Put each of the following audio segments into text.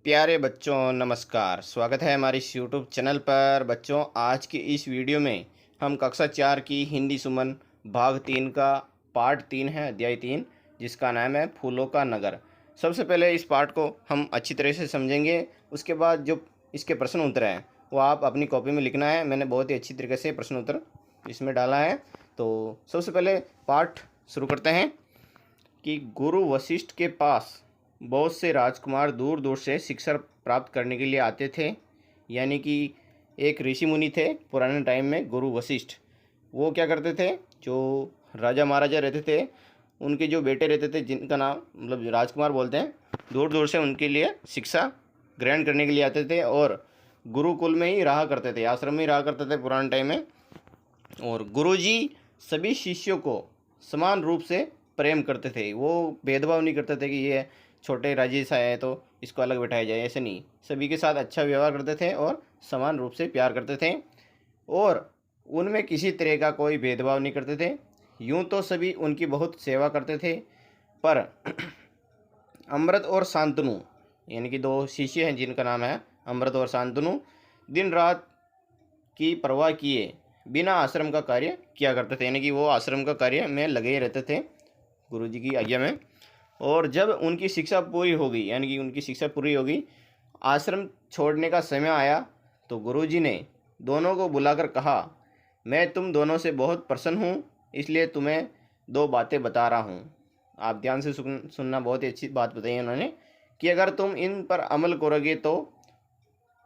प्यारे बच्चों नमस्कार। स्वागत है हमारे इस यूट्यूब चैनल पर। बच्चों, आज की इस वीडियो में हम कक्षा 4 की हिंदी सुमन भाग 3 का पार्ट 3 है, अध्याय 3, जिसका नाम है फूलों का नगर। सबसे पहले इस पार्ट को हम अच्छी तरह से समझेंगे। उसके बाद जो इसके प्रश्न उत्तर हैं वो आप अपनी कॉपी में लिखना है। मैंने बहुत ही अच्छी तरीके से प्रश्न उत्तर इसमें डाला है। तो सबसे पहले पाठ शुरू करते हैं कि गुरु वशिष्ठ के पास बहुत से राजकुमार दूर दूर से शिक्षा प्राप्त करने के लिए आते थे। यानी कि एक ऋषि मुनि थे पुराने टाइम में, गुरु वशिष्ठ। वो क्या करते थे, जो राजा महाराजा रहते थे उनके जो बेटे रहते थे, जिनका नाम मतलब राजकुमार बोलते हैं, दूर दूर से उनके लिए शिक्षा ग्रहण करने के लिए आते थे और गुरुकुल में ही रहा करते थे, आश्रम में ही रहा करते थे पुराने टाइम में। और गुरुजी सभी शिष्यों को समान रूप से प्रेम करते थे। वो भेदभाव नहीं करते थे कि ये छोटे राज्य से आए हैं तो इसको अलग बैठाया जाए, ऐसे नहीं। सभी के साथ अच्छा व्यवहार करते थे और समान रूप से प्यार करते थे और उनमें किसी तरह का कोई भेदभाव नहीं करते थे। यूं तो सभी उनकी बहुत सेवा करते थे, पर अमृत और शांतनु, यानी कि दो शिष्य हैं जिनका नाम है अमृत और शांतनु, दिन रात की परवाह किए बिना आश्रम का कार्य किया करते थे। यानी कि वो आश्रम का कार्य में लगे ही रहते थे गुरुजी की आज्ञा में। और जब उनकी शिक्षा पूरी हो गई, यानी कि उनकी शिक्षा पूरी हो गई, आश्रम छोड़ने का समय आया, तो गुरुजी ने दोनों को बुलाकर कहा, मैं तुम दोनों से बहुत प्रसन्न हूँ, इसलिए तुम्हें दो बातें बता रहा हूँ। आप ध्यान से सुनना। बहुत ही अच्छी बात बताई उन्होंने कि अगर तुम इन पर अमल करोगे तो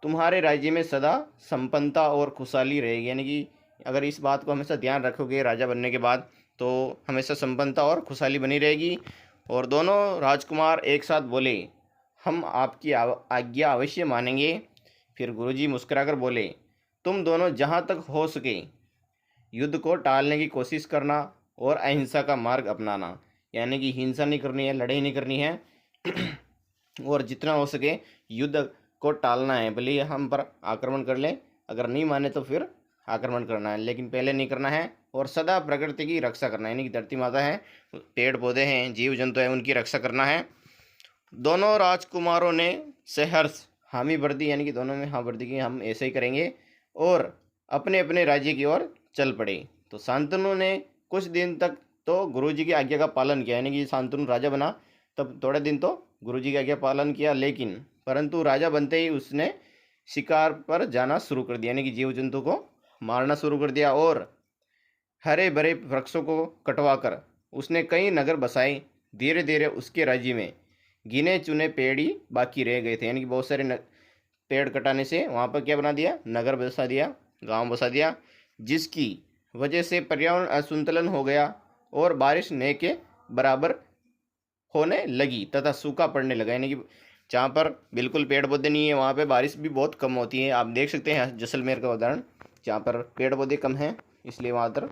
तुम्हारे राज्य में सदा संपन्नता और खुशहाली रहेगी। यानी कि अगर इस बात को हमेशा ध्यान रखोगे राजा बनने के बाद, तो हमेशा संपन्नता और खुशहाली बनी रहेगी। और दोनों राजकुमार एक साथ बोले, हम आपकी आज्ञा अवश्य मानेंगे। फिर गुरुजी मुस्कुराकर बोले, तुम दोनों जहाँ तक हो सके युद्ध को टालने की कोशिश करना और अहिंसा का मार्ग अपनाना। यानी कि हिंसा नहीं करनी है, लड़ाई नहीं करनी है और जितना हो सके युद्ध को टालना है। भले ही हम पर आक्रमण कर लें, अगर नहीं माने तो फिर आक्रमण करना है, लेकिन पहले नहीं करना है। और सदा प्रकृति की रक्षा करना है, यानी कि धरती माता है, पेड़ पौधे हैं, जीव जंतु हैं, उनकी रक्षा करना है। दोनों राजकुमारों ने सहर्ष हामी भर दी, यानी कि दोनों में हाँ भर दी कि हम ऐसे ही करेंगे, और अपने अपने राज्य की ओर चल पड़े। तो शांतनु ने कुछ दिन तक तो गुरुजी की आज्ञा का पालन किया, यानी कि शांतनु राजा बना तब थोड़े दिन तो गुरुजी की आज्ञा पालन किया, लेकिन परंतु राजा बनते ही उसने शिकार पर जाना शुरू कर दिया, यानी कि जीव जंतु को मारना शुरू कर दिया। और हरे भरे वृक्षों को कटवाकर उसने कई नगर बसाए। धीरे धीरे उसके राज्य में गिने चुने पेड़ ही बाकी रह गए थे, यानी कि बहुत सारे पेड़ कटाने से वहाँ पर क्या बना दिया, नगर बसा दिया, गांव बसा दिया, जिसकी वजह से पर्यावरण असंतुलन हो गया और बारिश न के बराबर होने लगी तथा सूखा पड़ने लगा। यानी कि जहाँ पर बिल्कुल पेड़ पौधे नहीं है वहाँ पे बारिश भी बहुत कम होती है। आप देख सकते हैं जैसलमेर का उदाहरण, जहाँ पर पेड़ पौधे कम हैं इसलिए वहाँ पर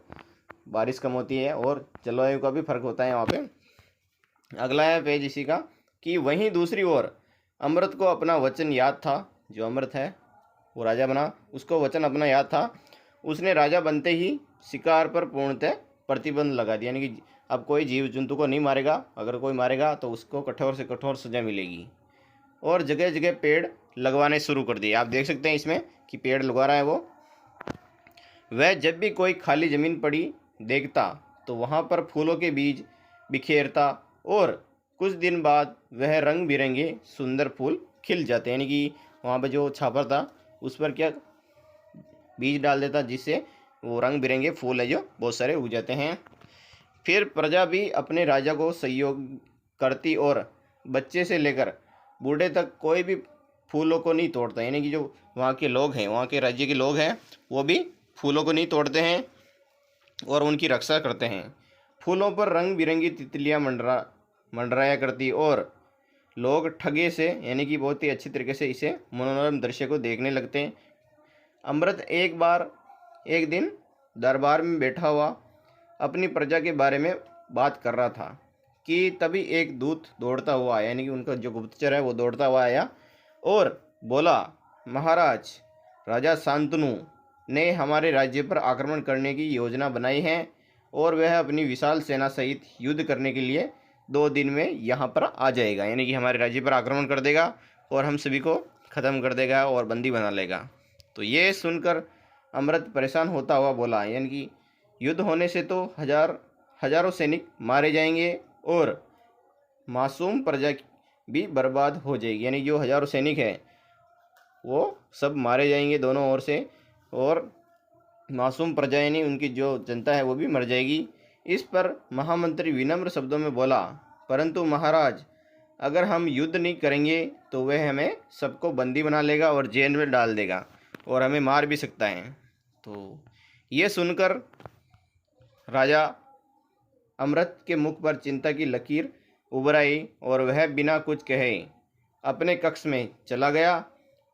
बारिश कम होती है और जलवायु का भी फर्क होता है वहाँ पे। अगला है पेज इसी का कि वहीं दूसरी ओर अमृत को अपना वचन याद था। जो अमृत है वो राजा बना, उसको वचन अपना याद था। उसने राजा बनते ही शिकार पर पूर्णतः प्रतिबंध लगा दिया, यानी कि अब कोई जीव जंतु को नहीं मारेगा, अगर कोई मारेगा तो उसको कठोर से कठोर सजा मिलेगी। और जगह जगह पेड़ लगवाने शुरू कर दिए। आप देख सकते हैं इसमें कि पेड़ लगा रहा है वो। वह जब भी कोई खाली ज़मीन पड़ी देखता तो वहाँ पर फूलों के बीज बिखेरता और कुछ दिन बाद वह रंग बिरंगे सुंदर फूल खिल जाते। यानी कि वहाँ पर जो छापर था उस पर क्या बीज डाल देता, जिससे वो रंग बिरंगे फूल है जो बहुत सारे उग जाते हैं। फिर प्रजा भी अपने राजा को सहयोग करती और बच्चे से लेकर बूढ़े तक कोई भी फूलों को नहीं तोड़ता। यानी कि जो वहाँ के लोग हैं, वहाँ के राज्य के लोग हैं, वो भी फूलों को नहीं तोड़ते हैं और उनकी रक्षा करते हैं। फूलों पर रंग बिरंगी तितलियाँ मंडराया करती और लोग ठगे से, यानी कि बहुत ही अच्छी तरीके से इसे मनोरम दृश्य को देखने लगते हैं। अमृत एक दिन दरबार में बैठा हुआ अपनी प्रजा के बारे में बात कर रहा था कि तभी एक दूत दौड़ता हुआ आया, यानी कि उनका जो गुप्तचर है वो दौड़ता हुआ आया और बोला, महाराज, राजा शांतनु ने हमारे राज्य पर आक्रमण करने की योजना बनाई है और वह अपनी विशाल सेना सहित युद्ध करने के लिए 2 दिन में यहाँ पर आ जाएगा। यानी कि हमारे राज्य पर आक्रमण कर देगा और हम सभी को ख़त्म कर देगा और बंदी बना लेगा। तो ये सुनकर अमृत परेशान होता हुआ बोला, यानी कि युद्ध होने से तो हजारों सैनिक मारे जाएंगे और मासूम प्रजा भी बर्बाद हो जाएगी, यानी जो हजारों सैनिक हैं वो सब मारे जाएंगे दोनों ओर से, और मासूम प्रजा यानी उनकी जो जनता है वो भी मर जाएगी। इस पर महामंत्री विनम्र शब्दों में बोला, परंतु महाराज, अगर हम युद्ध नहीं करेंगे तो वह हमें सबको बंदी बना लेगा और जेल में डाल देगा और हमें मार भी सकता है। तो ये सुनकर राजा अमृत के मुख पर चिंता की लकीर उभर आई और वह बिना कुछ कहे अपने कक्ष में चला गया।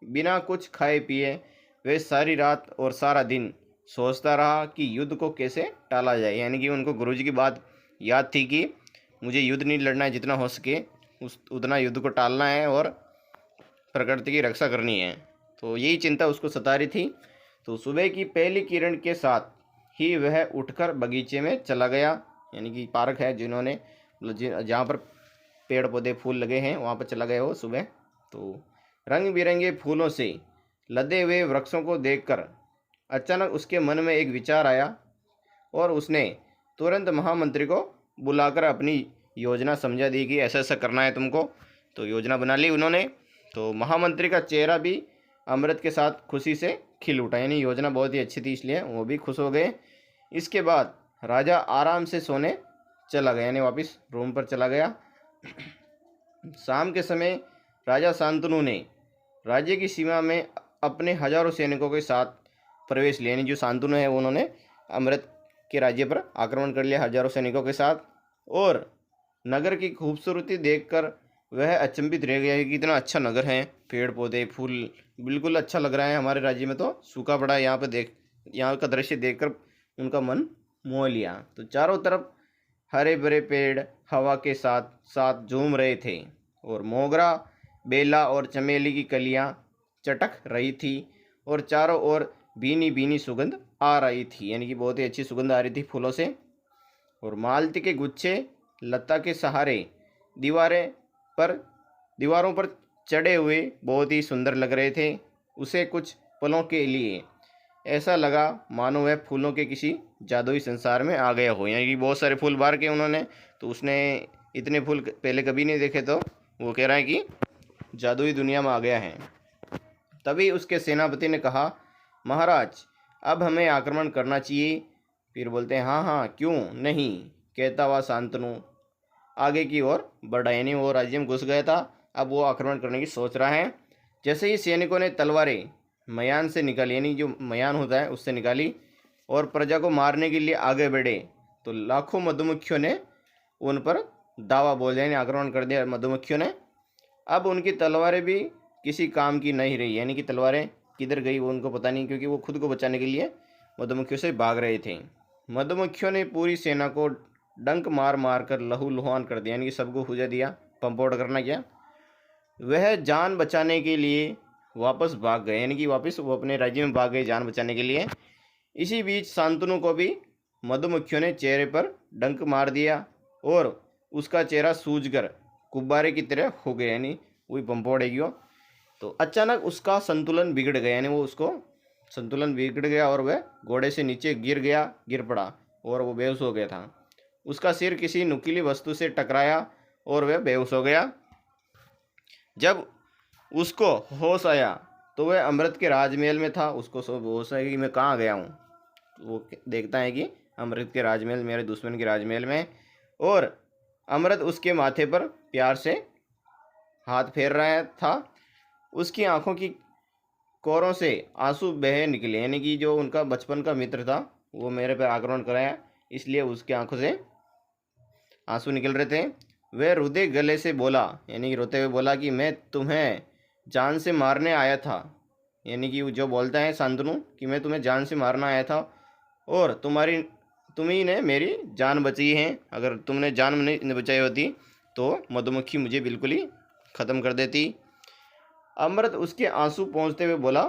बिना कुछ खाए पिए वह सारी रात और सारा दिन सोचता रहा कि युद्ध को कैसे टाला जाए, यानी कि उनको गुरुजी की बात याद थी कि मुझे युद्ध नहीं लड़ना है, जितना हो सके उतना युद्ध को टालना है और प्रकृति की रक्षा करनी है। तो यही चिंता उसको सता रही थी। तो सुबह की पहली किरण के साथ ही वह उठकर बगीचे में चला गया, यानी कि पार्क है जिन्होंने जहाँ पर पेड़ पौधे फूल लगे हैं वहाँ पर चला गया वो सुबह। तो रंग बिरंगे फूलों से लदे हुए वृक्षों को देखकर अचानक उसके मन में एक विचार आया और उसने तुरंत महामंत्री को बुलाकर अपनी योजना समझा दी कि ऐसा ऐसा करना है तुमको। तो योजना बना ली उन्होंने। तो महामंत्री का चेहरा भी अमृत के साथ खुशी से खिल उठा, यानी योजना बहुत ही अच्छी थी इसलिए वो भी खुश हो गए। इसके बाद राजा आराम से सोने चला गया, यानी वापस रूम पर चला गया। शाम के समय राजा शांतनु ने राज्य की सीमा में अपने हजारों सैनिकों के साथ प्रवेश लिया, यानी जो शांतनु है उन्होंने अमृत के राज्य पर आक्रमण कर लिया हजारों सैनिकों के साथ। और नगर की खूबसूरती देखकर वह अचंभित रह गया कि कितना अच्छा नगर है, पेड़ पौधे फूल बिल्कुल अच्छा लग रहा है। हमारे राज्य में तो सूखा पड़ा है, यहाँ का दृश्य देखकर उनका मन मोह लिया। तो चारों तरफ हरे भरे पेड़ हवा के साथ साथ झूम रहे थे और मोगरा, बेला और चमेली की कलियां चटक रही थी और चारों ओर भीनी भीनी सुगंध आ रही थी, यानी कि बहुत ही अच्छी सुगंध आ रही थी फूलों से। और मालती के गुच्छे लता के सहारे दीवारों पर चढ़े हुए बहुत ही सुंदर लग रहे थे। उसे कुछ पलों के लिए ऐसा लगा मानो वह फूलों के किसी जादुई संसार में आ गया हो, यानी कि बहुत सारे फूल बार के उन्होंने, तो उसने इतने फूल पहले कभी नहीं देखे, तो वो कह रहा है कि जादुई दुनिया में आ गया है। तभी उसके सेनापति ने कहा, महाराज, अब हमें आक्रमण करना चाहिए। फिर बोलते हैं, हाँ हाँ क्यों नहीं, कहता हुआ शांतनु आगे की ओर बढ़ा, यानी वो राज्य में घुस गया था, अब वो आक्रमण करने की सोच रहा है। जैसे ही सैनिकों ने तलवारें मयान से निकाली, यानी जो मयान होता है उससे निकाली और प्रजा को मारने के लिए आगे बढ़े, तो लाखों मधुमक्खियों ने उन पर दावा बोल दिया, यानी आक्रमण कर दिया मधुमक्खियों ने। अब उनकी तलवारें भी किसी काम की नहीं रही, यानी कि तलवारें किधर गई वो उनको पता नहीं, क्योंकि वो खुद को बचाने के लिए मधुमक्खियों से भाग रहे थे। मधुमक्खियों ने पूरी सेना को डंक मार मार कर लहूलुहान कर दिया, यानी कि सबको हुजा दिया, पंपोड़ करना क्या। वह जान बचाने के लिए वापस भाग गए, यानी कि वापस वो अपने राज्य में भाग गए जान बचाने के लिए। इसी बीच शांतनु को भी मधुमक्खियों ने चेहरे पर डंक मार दिया और उसका चेहरा सूजकर गुब्बारे की तरह हो गया, यानी वही पंपोड़ेगी वो। तो अचानक उसका संतुलन बिगड़ गया, यानी वो उसको संतुलन बिगड़ गया और वह घोड़े से नीचे गिर पड़ा और वो बेहोश हो गया था। उसका सिर किसी नुकीली वस्तु से टकराया और वह बेहोश हो गया। जब उसको होश आया तो वह अमृत के राजमहल में था। उसको होश आया कि मैं कहाँ गया हूँ, वो देखता है कि अमृत के राजमहल, मेरे दुश्मन के राजमहल में, और अमृत उसके माथे पर प्यार से हाथ फेर रहा था। उसकी आंखों की कोरों से आंसू बहे निकले, यानी कि जो उनका बचपन का मित्र था वो मेरे पर आक्रमण कराया, इसलिए उसकी आंखों से आंसू निकल रहे थे। वह रुदे गले से बोला, यानी कि रोते हुए बोला कि मैं तुम्हें जान से मारने आया था, यानी कि जो बोलता है शांतनु कि मैं तुम्हें जान से मारना आया था और तुम्ही ने मेरी जान बचाई है। अगर तुमने जान नहीं बचाई होती तो मधुमक्खी मुझे बिल्कुल ही ख़त्म कर देती। अमृत उसके आंसू पहुँचते हुए बोला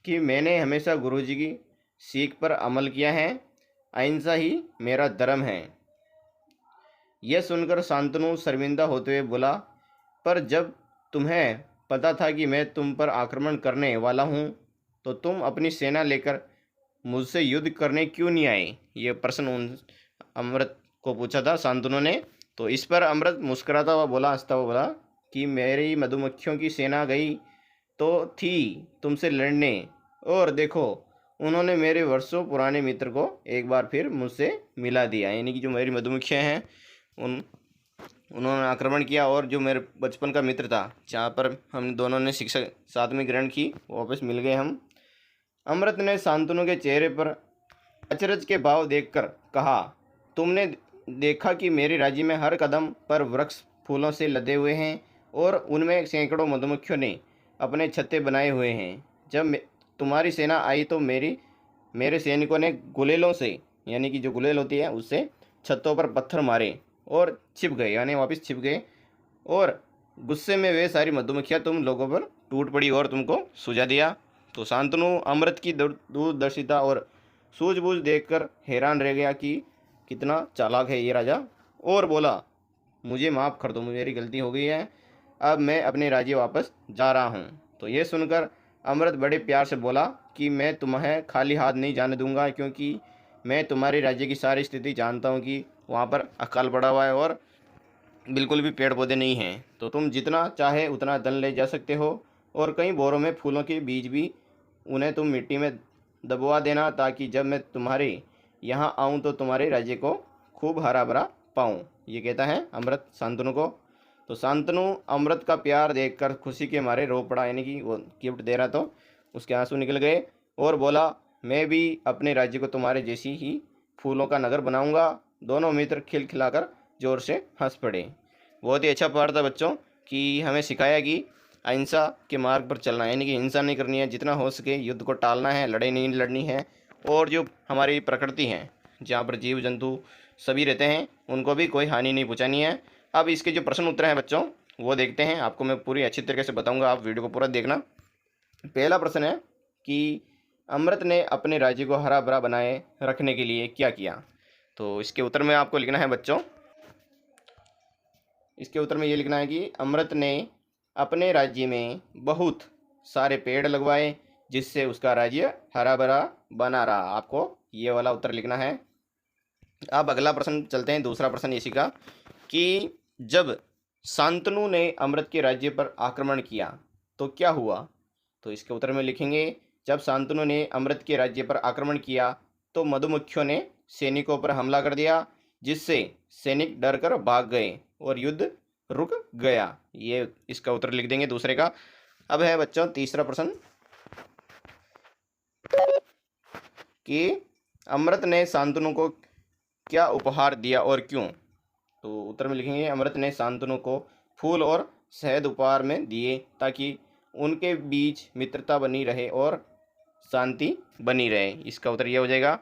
कि मैंने हमेशा गुरुजी की सीख पर अमल किया है, अहिंसा ही मेरा धर्म है। यह सुनकर शांतनु शर्मिंदा होते हुए बोला, पर जब तुम्हें पता था कि मैं तुम पर आक्रमण करने वाला हूँ, तो तुम अपनी सेना लेकर मुझसे युद्ध करने क्यों नहीं आए? ये प्रश्न उन अमृत को पूछा था शांतनु ने। तो इस पर अमृत मुस्कुराता हुआ बोला, हंसता हुआ बोला कि मेरी मधुमक्खियों की सेना गई तो थी तुमसे लड़ने, और देखो उन्होंने मेरे वर्षों पुराने मित्र को एक बार फिर मुझसे मिला दिया। यानी कि जो मेरी मधुमक्खियाँ हैं उन उन्होंने आक्रमण किया, और जो मेरे बचपन का मित्र था जहाँ पर हम दोनों ने शिक्षा साथ में ग्रहण की, वापस मिल गए हम। अमृत ने शांतनु के चेहरे पर अचरज के भाव देखकर कहा, तुमने देखा कि मेरे राज्य में हर कदम पर वृक्ष फूलों से लदे हुए हैं और उनमें सैकड़ों मधुमक्खियों ने अपने छत्ते बनाए हुए हैं। जब तुम्हारी सेना आई तो मेरे सैनिकों ने गुलेलों से, यानी कि जो गुलेल होती है उससे छत्तों पर पत्थर मारे और छिप गए, यानी वापस छिप गए, और गुस्से में वे सारी मधुमक्खियाँ तुम लोगों पर टूट पड़ी और तुमको सुझा दिया। तो शांतनु अमृत की दूरदर्शिता और सूझबूझ देखकर हैरान रह गया कि कितना चालाक है ये राजा, और बोला, मुझे माफ़ कर दो, मेरी गलती हो गई है, अब मैं अपने राज्य वापस जा रहा हूँ। तो ये सुनकर अमृत बड़े प्यार से बोला कि मैं तुम्हें खाली हाथ नहीं जाने दूंगा, क्योंकि मैं तुम्हारे राज्य की सारी स्थिति जानता हूँ कि वहाँ पर अकाल पड़ा हुआ है और बिल्कुल भी पेड़ पौधे नहीं हैं। तो तुम जितना चाहे उतना धन ले जा सकते हो, और कई बोरों में फूलों के बीज भी, उन्हें तुम मिट्टी में दबवा देना, ताकि जब मैं तुम्हारे यहाँ आऊँ तो तुम्हारे राज्य को खूब हरा भरा पाऊँ। ये कहता है अमृत शांतनु को। तो शांतनु अमृत का प्यार देखकर खुशी के मारे रो पड़ा, यानी कि वो गिफ्ट दे रहा तो उसके आंसू निकल गए, और बोला, मैं भी अपने राज्य को तुम्हारे जैसी ही फूलों का नगर बनाऊंगा। दोनों मित्र खिलखिलाकर जोर से हंस पड़े। बहुत ही अच्छा पाठ था बच्चों, कि हमें सिखाया कि अहिंसा के मार्ग पर चलना है, यानी कि हिंसा नहीं करनी है, जितना हो सके युद्ध को टालना है, लड़ाई नहीं लड़नी है, और जो हमारी प्रकृति है जहाँ पर जीव जंतु सभी रहते हैं उनको भी कोई हानि नहीं पहुँचानी है। अब इसके जो प्रश्न उत्तर हैं बच्चों वो देखते हैं, आपको मैं पूरी अच्छी तरीके से बताऊँगा, आप वीडियो को पूरा देखना। पहला प्रश्न है कि अमृत ने अपने राज्य को हरा भरा बनाए रखने के लिए क्या किया? तो इसके उत्तर में आपको लिखना है बच्चों, इसके उत्तर में ये लिखना है कि अमृत ने अपने राज्य में बहुत सारे पेड़ लगवाए जिससे उसका राज्य हरा भरा बना रहा। आपको ये वाला उत्तर लिखना है। अब अगला प्रश्न चलते हैं, दूसरा प्रश्न इसी का, कि जब शांतनु ने अमृत के राज्य पर आक्रमण किया तो क्या हुआ? तो इसके उत्तर में लिखेंगे, जब शांतनु ने अमृत के राज्य पर आक्रमण किया तो मधुमक्खियों ने सैनिकों पर हमला कर दिया, जिससे सैनिक डरकर भाग गए और युद्ध रुक गया। ये इसका उत्तर लिख देंगे दूसरे का। अब है बच्चों तीसरा प्रश्न, कि अमृत ने शांतनु को क्या उपहार दिया और क्यों? तो उत्तर में लिखेंगे, अमृत ने शांतनु को फूल और शहद उपहार में दिए ताकि उनके बीच मित्रता बनी रहे और शांति बनी रहे। इसका उत्तर यह हो जाएगा।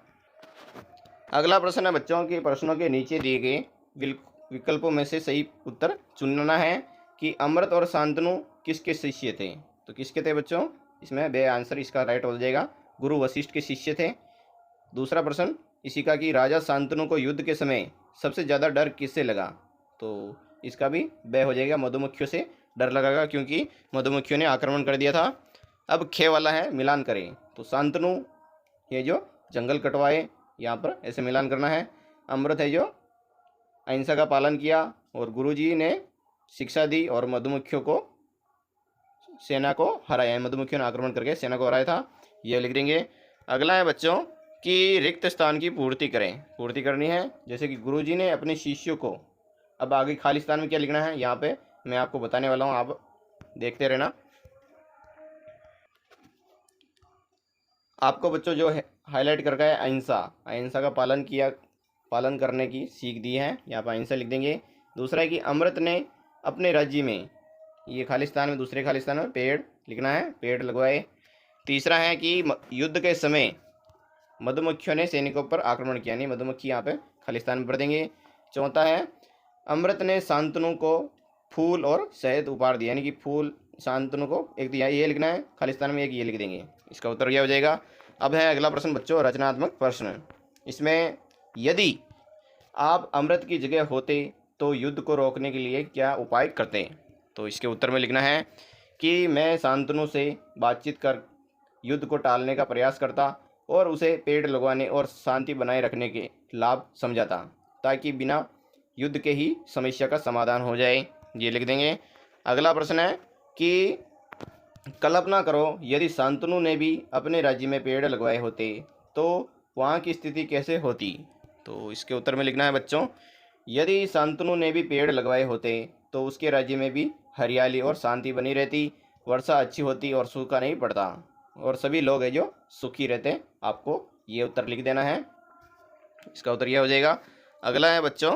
अगला प्रश्न है बच्चों के प्रश्नों के नीचे दिए गए विकल्पों में से सही उत्तर चुनना है कि अमृत और शांतनु किसके शिष्य थे? तो किसके थे बच्चों? इसमें बे आंसर इसका राइट हो जाएगा, गुरु वशिष्ठ के शिष्य थे। दूसरा प्रश्न इसी का, कि राजा शांतनु को युद्ध के समय सबसे ज़्यादा डर किससे लगा? तो इसका भी बे हो जाएगा, मधुमक्खियों से डर लगागा, क्योंकि मधुमक्खियों ने आक्रमण कर दिया था। अब खे वाला है, मिलान करें। तो शांतनु ये जो जंगल कटवाए, यहाँ पर ऐसे मिलान करना है। अमृत है जो अहिंसा का पालन किया और गुरुजी ने शिक्षा दी और मधुमक्खियों को सेना को हराया, मधुमक्खियों ने आक्रमण करके सेना को हराया था, ये लिख देंगे। अगला है बच्चों कि रिक्त स्थान की पूर्ति करें, पूर्ति करनी है, जैसे कि गुरुजी ने अपने शिष्यों को। अब आगे खाली स्थान में क्या लिखना है यहाँ पे मैं आपको बताने वाला हूँ, आप देखते रहना। आपको बच्चों जो है हाईलाइट करके है अहिंसा, अहिंसा का पालन करने की सीख दी है, यहाँ पर अहिंसा लिख देंगे। दूसरा है कि अमृत ने अपने राज्य में, ये खालिस्तान में, दूसरे खालिस्तान में पेड़ लिखना है, पेड़ लगवाए। तीसरा है कि युद्ध के समय मधुमक्खियों ने सैनिकों पर आक्रमण किया, नहीं मधुमक्खी यहाँ पे खालिस्तान में पढ़ देंगे। चौथा है अमृत ने शांतनु को फूल और शहद उपहार दिया, यानी कि फूल शांतनु को एक दिया, ये लिखना है खालिस्तान में, एक ये लिख देंगे। इसका उत्तर क्या हो जाएगा। अब है अगला प्रश्न बच्चों रचनात्मक प्रश्न। इसमें यदि आप अमृत की जगह होते तो युद्ध को रोकने के लिए क्या उपाय करते? तो इसके उत्तर में लिखना है कि मैं शांतनु से बातचीत कर युद्ध को टालने का प्रयास करता और उसे पेड़ लगवाने और शांति बनाए रखने के लाभ समझाता, ताकि बिना युद्ध के ही समस्या का समाधान हो जाए। ये लिख देंगे। अगला प्रश्न है कि कल्पना करो यदि शांतनु ने भी अपने राज्य में पेड़ लगवाए होते तो वहाँ की स्थिति कैसे होती। तो इसके उत्तर में लिखना है बच्चों, यदि शांतनु ने भी पेड़ लगवाए होते तो उसके राज्य में भी हरियाली और शांति बनी रहती, वर्षा अच्छी होती और सूखा नहीं पड़ता और सभी लोग हैं जो सुखी रहते। आपको ये उत्तर लिख देना है, इसका उत्तर यह हो जाएगा। अगला है बच्चों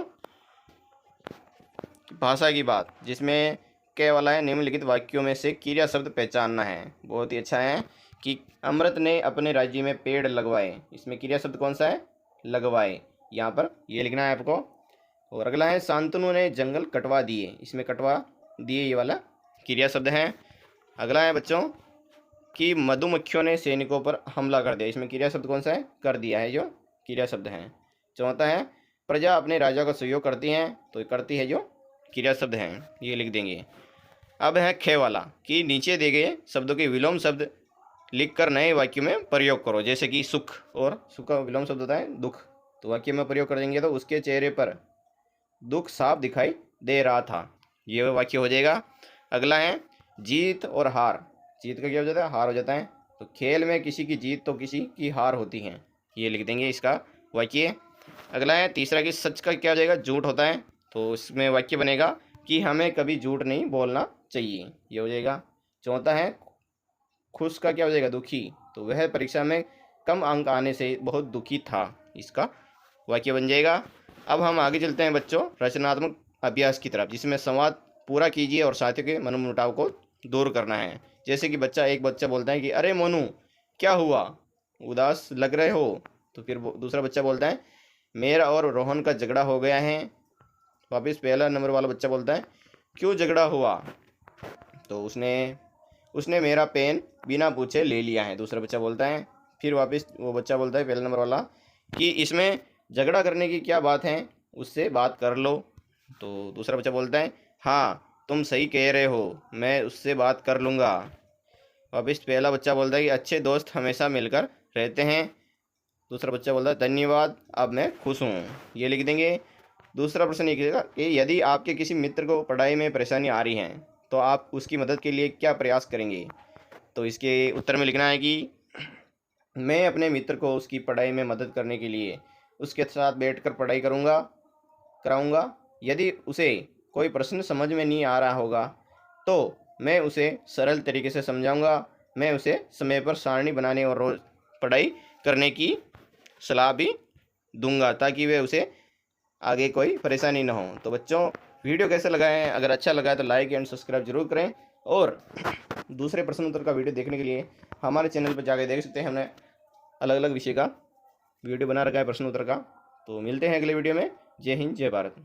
भाषा की बात, जिसमें क्या वाला है, निम्नलिखित वाक्यों में से क्रिया शब्द पहचानना है। बहुत ही अच्छा है कि अमृत ने अपने राज्य में पेड़ लगवाए, इसमें क्रिया शब्द कौन सा है, लगवाए, यहाँ पर ये लिखना है आपको। और अगला है शांतनु ने जंगल कटवा दिए, इसमें कटवा दिए ये वाला क्रिया शब्द है। अगला है बच्चों कि मधुमक्खियों ने सैनिकों पर हमला कर दिया, इसमें क्रिया शब्द कौन सा है, कर दिया है, जो क्रिया शब्द है। चौथा है प्रजा अपने राजा का सहयोग करती हैं, तो करती है जो क्रिया शब्द हैं, ये लिख देंगे। अब है खे वाला कि नीचे दिए गए शब्दों के विलोम शब्द लिखकर नए वाक्य में प्रयोग करो, जैसे कि सुख, और सुख का विलोम शब्द होता है दुख, तो वाक्य में प्रयोग कर देंगे तो उसके चेहरे पर दुख साफ दिखाई दे रहा था, ये वाक्य हो जाएगा। अगला है जीत और हार, जीत का क्या हो जाता है, हार हो जाता है, तो खेल में किसी की जीत तो किसी की हार होती है, ये लिख देंगे इसका वाक्य। अगला है तीसरा कि सच का क्या हो जाएगा, झूठ होता है, तो इसमें वाक्य बनेगा कि हमें कभी झूठ नहीं बोलना चाहिए, ये हो जाएगा। चौथा है खुश का क्या हो जाएगा, दुखी, तो वह परीक्षा में कम अंक आने से बहुत दुखी था, इसका वाक्य बन जाएगा। अब हम आगे चलते हैं बच्चों रचनात्मक अभ्यास की तरफ, जिसमें संवाद पूरा कीजिए और साथियों के मनमुटाव को दूर करना है। जैसे कि एक बच्चा बोलता है कि अरे मोनू क्या हुआ, उदास लग रहे हो, तो फिर दूसरा बच्चा बोलता है मेरा और रोहन का झगड़ा हो गया है। वापस पहला नंबर वाला बच्चा बोलता है क्यों झगड़ा हुआ, तो उसने मेरा पेन बिना पूछे ले लिया है, दूसरा बच्चा बोलता है। फिर वापस वो बच्चा बोलता है पहला नंबर वाला कि इसमें झगड़ा करने की क्या बात है, उससे बात कर लो, तो दूसरा बच्चा बोलता है हाँ तुम सही कह रहे हो, मैं उससे बात कर लूँगा। वापस पहला बच्चा बोलता है कि अच्छे दोस्त हमेशा मिलकर रहते हैं, दूसरा बच्चा बोलता है धन्यवाद अब मैं खुश हूँ, ये लिख देंगे। दूसरा प्रश्न ये लिखेगा कि यदि आपके किसी मित्र को पढ़ाई में परेशानी आ रही है तो आप उसकी मदद के लिए क्या प्रयास करेंगे, तो इसके उत्तर में लिखना है कि मैं अपने मित्र को उसकी पढ़ाई में मदद करने के लिए उसके साथ बैठकर पढ़ाई कराऊंगा। यदि उसे कोई प्रश्न समझ में नहीं आ रहा होगा तो मैं उसे सरल तरीके से समझाऊंगा। मैं उसे समय पर सारणी बनाने और रोज़ पढ़ाई करने की सलाह भी दूंगा, ताकि वे उसे आगे कोई परेशानी ना हो। तो बच्चों वीडियो कैसा लगा है, अगर अच्छा लगा है तो लाइक एंड सब्सक्राइब जरूर करें, और दूसरे प्रश्न उत्तर का वीडियो देखने के लिए हमारे चैनल पर जाकर देख सकते हैं, हमने अलग अलग विषय का वीडियो बना रखा है प्रश्न उत्तर का। तो मिलते हैं अगले वीडियो में। जय हिंद जय भारत।